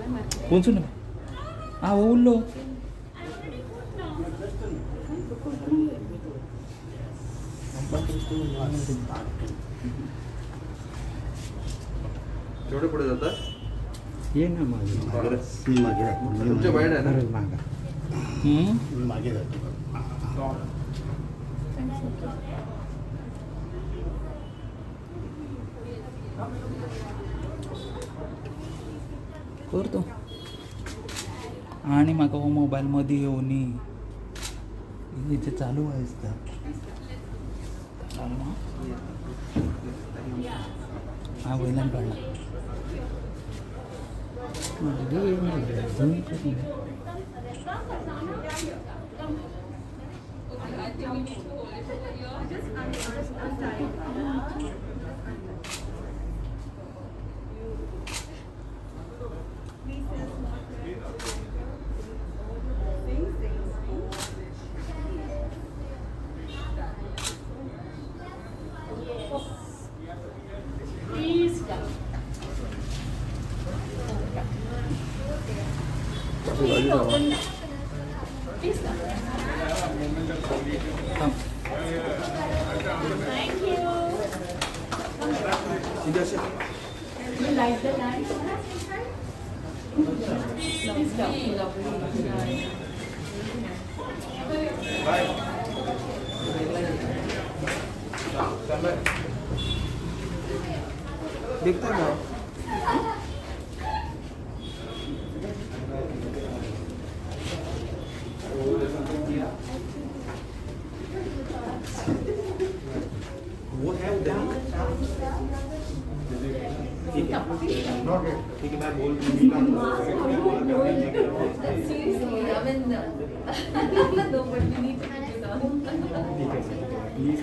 कौन सुन हाँ वो उल्लो केवढे पुढे जातात ये ना मागे तुमच्या बाहेर आहे ना मागे जातो करतो आणि म्हाका हो मोबायल मदीं येवनी इथे चालू आहेस का हा वयल्यान काडला You like the light? Please come. दिखता है वो है ठीक है मैं बोल Seriously, I mean, no, but you need to put it on. Please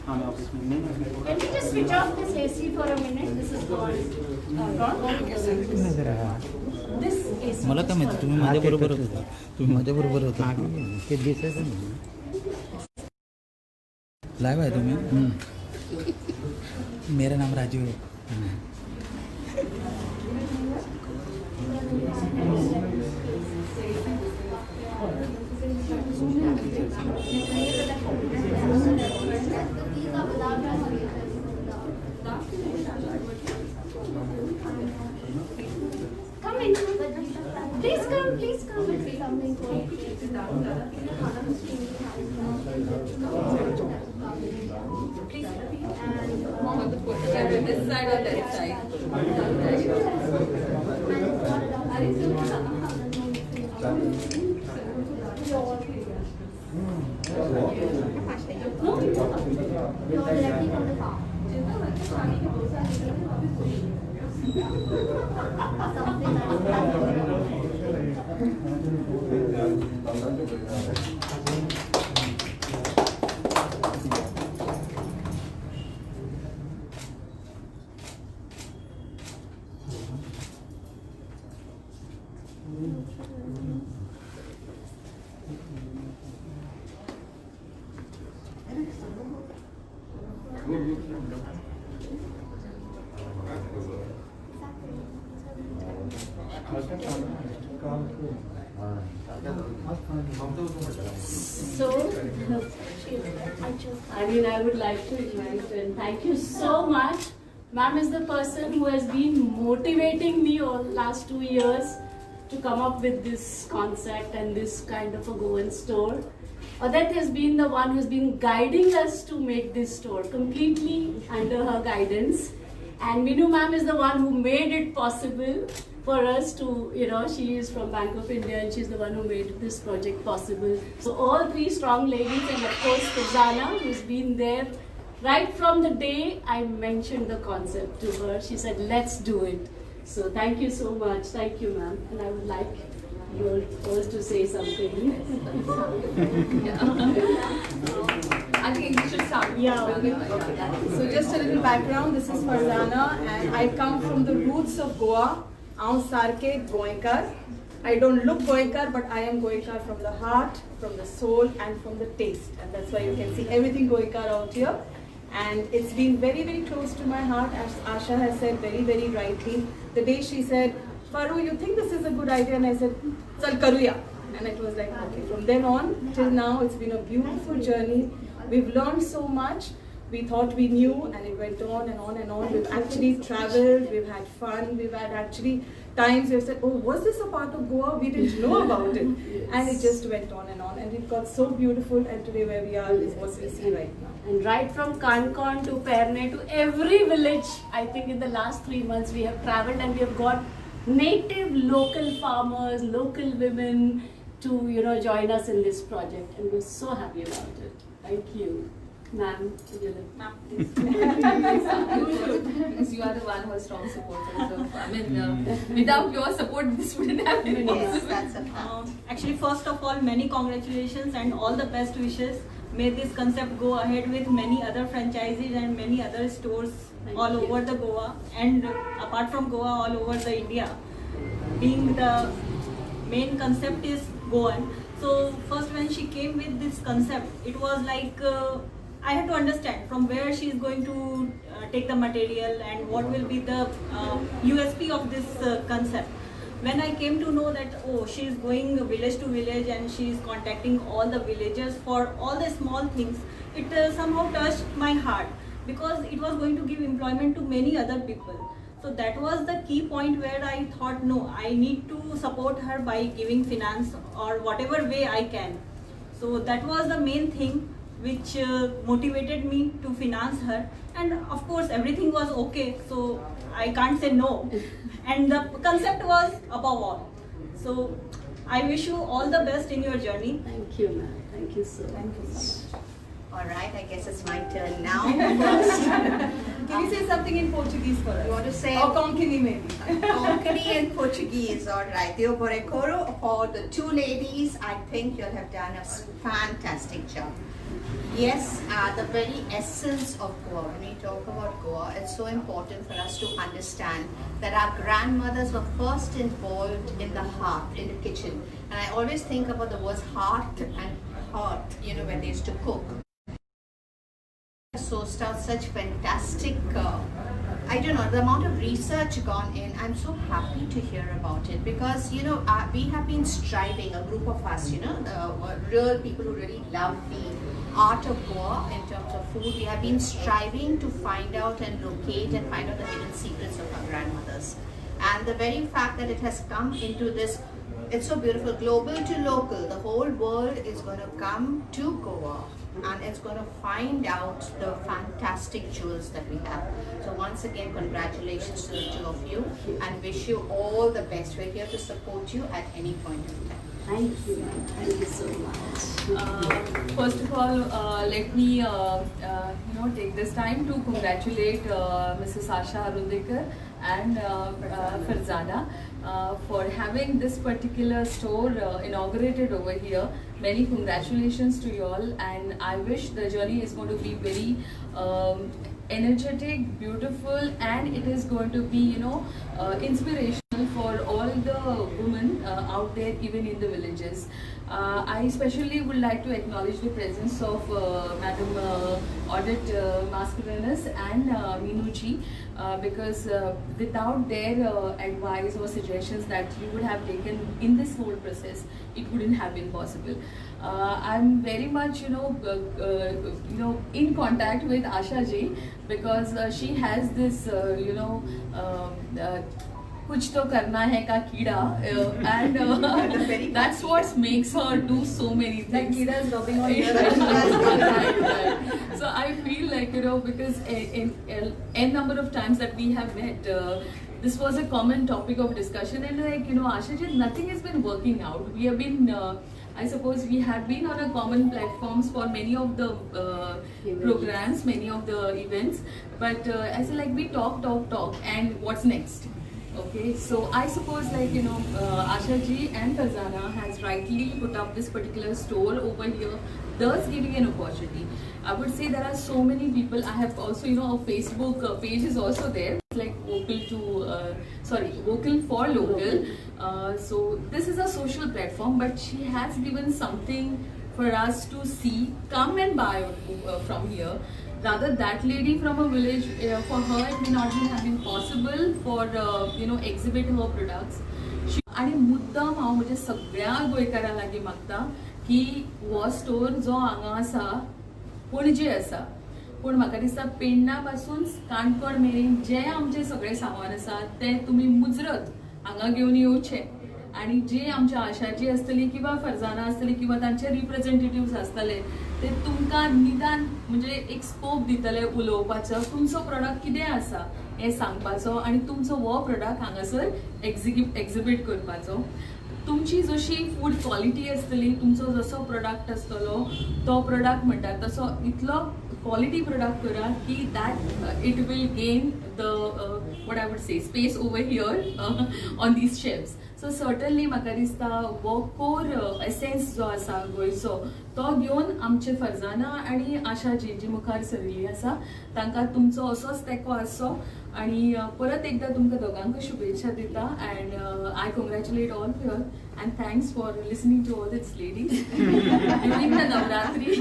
हाँ मैं ऑफिस में नहीं Can you just switch off this AC for a minute? This is gone. नजर आया This AC. मला काय माहिती तुम्ही माझ्याबरोबर होता तुम्ही माझ्याबरोबर होता मागे ते दिसायचं नाही लाइव आहे तुम्ही मेरा नाम राजू है Come in. Please come, please come. This side or that side? So, I would like to invite and thank you so much. Ma'am is the person who has been motivating me all last 2 years to come up with this concept and this kind of a Goan store. Odette has been the one who's been guiding us to make this store completely under her guidance. And Minu ma'am is the one who made it possible for us to, she is from Bank of India and she's the one who made this project possible. So all three strong ladies and of course Fazana, who's been there right from the day I mentioned the concept to her. She said, let's do it. So thank you so much. Thank you, ma'am. And I would like you all first to say something. I think we should start. Yeah. Okay. So just a little background. This is Farzana and I come from the roots of Goa. I'm Sarke Goenkar. I don't look Goenkar, but I am Goenkar from the heart, from the soul and from the taste. And that's why you can see everything Goenkar out here. And it's been very, very close to my heart, as Asha has said very, very rightly. The day she said, Faru, you think this is a good idea? And I said, Chal karuya. And it was like, okay, from then on till now, it's been a beautiful journey. We've learned so much. We thought we knew, and it went on and on and on. We've actually traveled, we've had fun, we've had actually times we've said, oh, was this a part of Goa? We didn't know about it. And it just went on, and it got so beautiful, and today where we are is what we see right now. And right from Kankon to Perne to every village, I think in the last 3 months we have traveled and we have got native local farmers, local women to, you know, join us in this project, and we're so happy about it. Thank you. Ma'am, because you are the one who is strong supporters of, I mean, without your support, this wouldn't have been possible. That's a fact. Actually, first of all, many congratulations and all the best wishes. May this concept go ahead with many other franchises and many other stores all over the Goa, and apart from Goa, all over the India. Being the main concept is Goan. So first when she came with this concept, it was like I had to understand from where she is going to take the material and what will be the USP of this concept. When I came to know that, oh, she is going village to village and she is contacting all the villagers for all the small things, it somehow touched my heart, because it was going to give employment to many other people. So that was the key point where I thought, no, I need to support her by giving finance or whatever way I can. So that was the main thing which motivated me to finance her, and of course everything was okay, so I can't say no, and the concept was above all. So I wish you all the best in your journey. Thank you, ma'am. Thank you so Thank you so much. much. All right, I guess it's my turn now. Can you say something in Portuguese for us? You want to say? Or Konkani maybe. Konkani and Portuguese, all right. Deo Borekoro, for the two ladies, I think you'll have done a fantastic job. Yes, the very essence of Goa, when we talk about Goa, it's so important for us to understand that our grandmothers were first involved in the hearth, in the kitchen. And I always think about the words hearth and hearth, you know, when they used to cook. Sourced out such fantastic, I don't know, the amount of research gone in. I'm so happy to hear about it, because, you know, we have been striving, a group of us, you know, the real people who really love the art of Goa in terms of food. We have been striving to find out and locate and find out the hidden secrets of our grandmothers. And the very fact that it has come into this, it's so beautiful, global to local, the whole world is going to come to Goa and it's going to find out the fantastic jewels that we have. So once again, congratulations to the two of you, and wish you all the best. We're here to support you at any point of time. Thank you, ma'am. Thank you so much. First of all, let me take this time to congratulate Mrs. Asha Arundekar and Farzana for having this particular store inaugurated over here. Many congratulations to you all, and I wish the journey is going to be very energetic, beautiful, and it is going to be, you know, inspirational for all the women out there, even in the villages. I especially would like to acknowledge the presence of Madam Audit Mascarenas and Meenuji, because without their advice or suggestions that you would have taken in this whole process, it wouldn't have been possible. I'm very much, in contact with Asha ji, because she has this, कुछ तो करना है का कीड़ा, and that's what makes her do so many things. Like Kira is rubbing on your Right. So I feel like, because in n number of times that we have met, this was a common topic of discussion, and like, Asha ji, nothing has been working out. We have been, I suppose we have been on a common platforms for many of the programs, many of the events, but I say, like, we talk, and what's next? Okay, so I suppose, like, Asha ji and Farzana has rightly put up this particular store over here, thus giving an opportunity. I would say there are so many people. I have also, a Facebook page is also there. It's like Vocal for Local. So this is a social platform, but she has given something for us to see. Come and buy from here. rather that lady from a village, for her it may not have been possible for exhibit her products. आणि मुद्दाम हांव म्हणजे सगळ्या गोंयकारां लागीं मागता की हो स्टोर जो हांगा आसा पणजे आसा, पूण म्हाका दिसता पेडणा पासून काणकोण मेरेन जे आमचे सगळे सामान आसा ते तुमी मुजरत हांगा घेवन येवचें. आणि जे आमच्या आशाची असतली किंवा फरजाना असतली किंवा तांचे रिप्रेझेंटेटिव्ह असतले ते तुमकां निदान म्हणजे एक स्कोप दितले उलोवपाचो, तुमचो प्रोडक्ट कितें आसा हें सांगपाचो आणि तुमचो हो प्रोडक्ट हांगासर एक्झिबीट करपाचो. तुमची जशी फूड क्वॉलिटी असतली, तुमचो जसो प्रोडक्ट आसतलो तो प्रोडक्ट म्हणटात तसो इतलो क्वॉलिटी प्रोडक्ट करा की that it will gain the what I would say space over here on these shelves. So certainly म्हाका दिसता हो कोर एसेन्स जो आसा गोंयचो तो घेवन आमचे फरजाना आनी आशा जी मुखार सरिल्ली आसा तांकां तुमचो असोच तेंको आसचो. आणि परत एकदा तुमकां दोगांक शुभेच्छा दिता and I congratulate all of your and thanks for listening to all this ladies during the Navratri.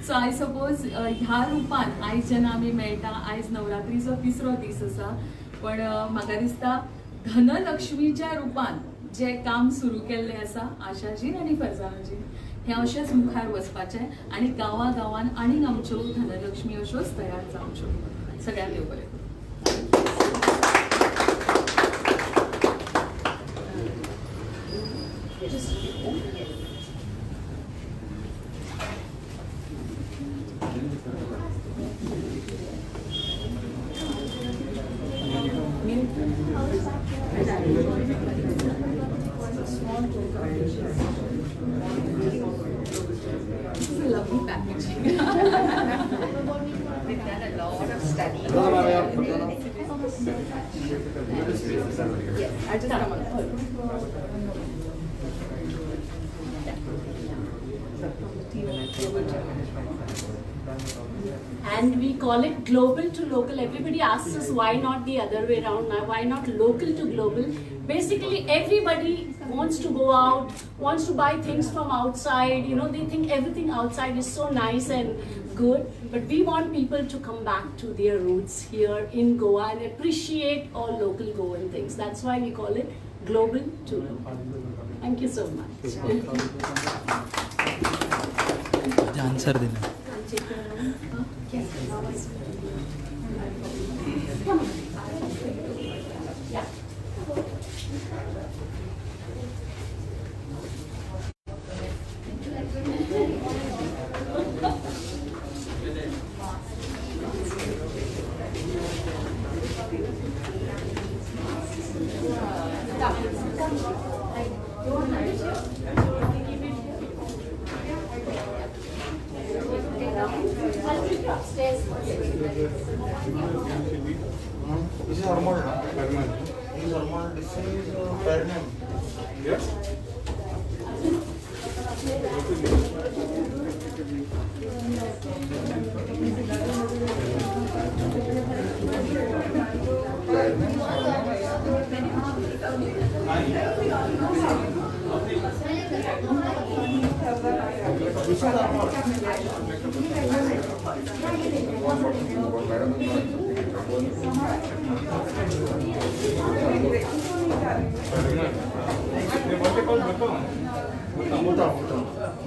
So I suppose ह्या रुपान आयज जेन्ना आमी मेळटा, आयज नवरात्रीचो 3रो दीस आसा, पण म्हाका दिसता धनलक्ष्मीच्या रुपान जे काम सुरू केल्लें आसा आशाजीन आनी फरजानाजीन हें अशेंच मुखार वचपाचें आनी गांवां आनीक आमच्यो धनलक्ष्मी अश्योच तयार जावच्यो. सगळ्यांक देव बरें. Lovely packaging. We've done a lot of study. Yes, I just come on. And we call it global to local. Everybody asks us why not the other way around, why not local to global. Basically everybody wants to go out, wants to buy things from outside, they think everything outside is so nice and good, but we want people to come back to their roots here in Goa and appreciate all local Goan things. That's why we call it global to local. Thank you so much. Answer दिना. This is hormone, This is hormone. This is Pernam. Yes.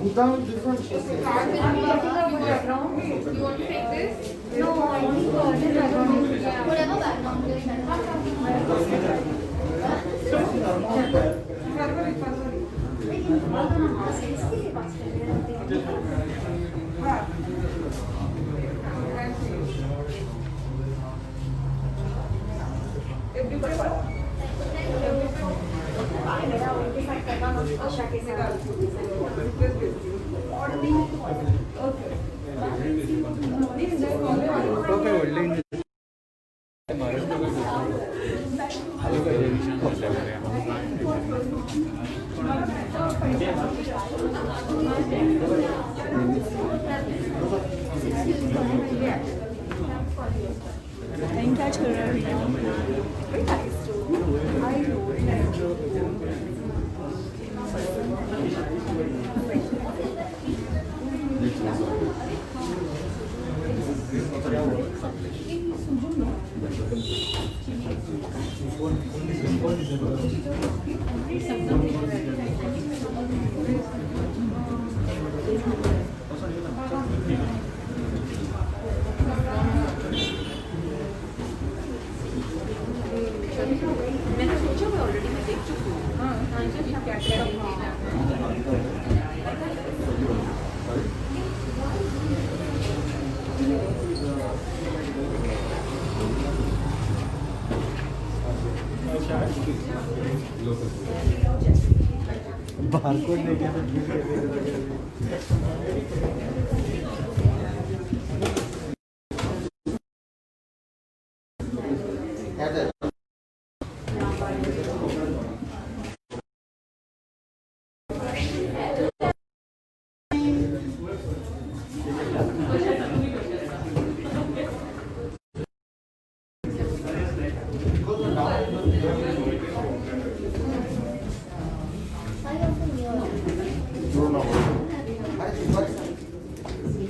Bhutan is different. You want to take this? No, I want the background. Whatever background. Thank you, children. Very nice too. I know. मैंने सोचा मैं already मैं देख चुकी हूँ हाँ क्या क्या बारकोड लेके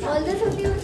All the 50